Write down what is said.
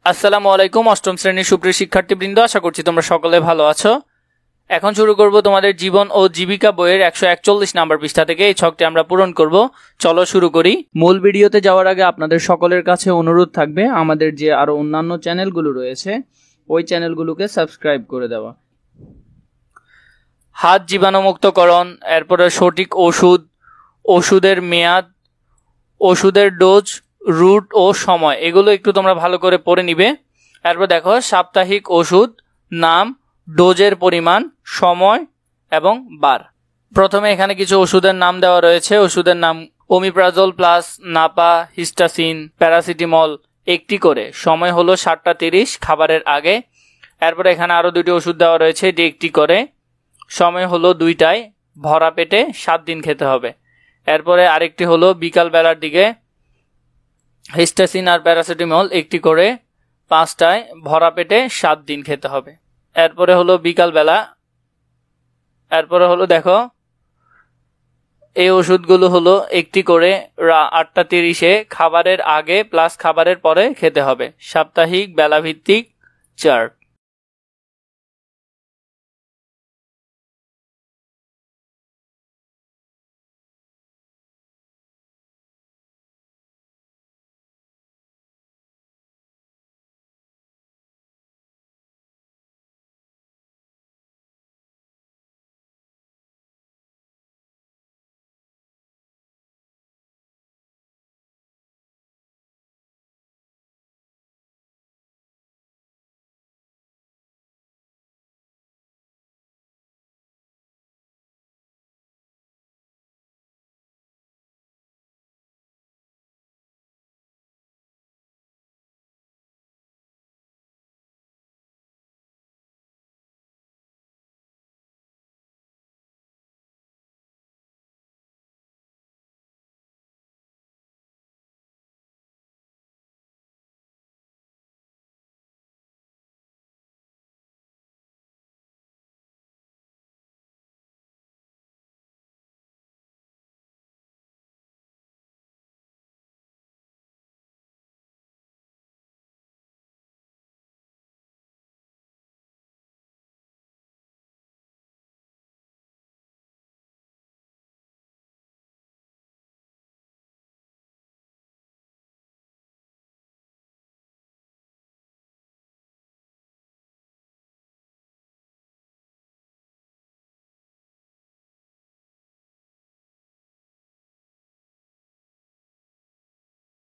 আসসালামু আলাইকুম অষ্টম শ্রেণীর সুপ্রিয় শিক্ষার্থীবৃন্দ, আশা করছি তোমরা সকলে ভালো আছো। এখন শুরু করব তোমাদের জীবন ও জীবিকা বইয়ের 141 নাম্বার পৃষ্ঠা থেকে। এই ছকটি আমরা পূরণ করব। চলো শুরু করি। মূল ভিডিওতে যাওয়ার আগে আপনাদের সকলের কাছে অনুরোধ থাকবে আমাদের যে আরো অন্যান্য চ্যানেলগুলো রয়েছে ওই চ্যানেলগুলোকে সাবস্ক্রাইব করে দেওয়া। হাত জীবাণুমুক্তকরণ, এরপরে সঠিক ওষুধ, ওষুধের মেয়াদ, ওষুধের ডোজ, রুট ও সময়, এগুলো একটু তোমরা ভালো করে পড়ে নিবে। এরপর দেখো সাপ্তাহিক ওষুধ, নাম, ডোজের পরিমাণ, সময় এবং বার। প্রথমে এখানে কিছু ওষুধের নাম দেওয়া রয়েছে। ওষুধের নাম ওমিপ্রাজল প্লাস, নাপা, হিস্টাসিন, প্যারাসিটামল, একটি করে। সময় হলো 7:30 খাবারের আগে। এরপর এখানে আরো দুটি ওষুধ দেওয়া রয়েছে, এটি একটি করে। সময় হলো 2টায়, ভরা পেটে 7 দিন খেতে হবে। এরপরে আরেকটি হলো বিকাল বেলার দিকে, হিস্টাসিন আর প্যারাসিটামল একটি করে, 5টায়, ভরা পেটে 7 দিন খেতে হবে। এরপরে হলো বিকাল বেলা। এরপরে হলো দেখো এই ওষুধগুলো হলো একটি করে 8:30 খাবারের আগে প্লাস খাবারের পরে খেতে হবে। সাপ্তাহিক, বেলাভিত্তিক, চার্ট।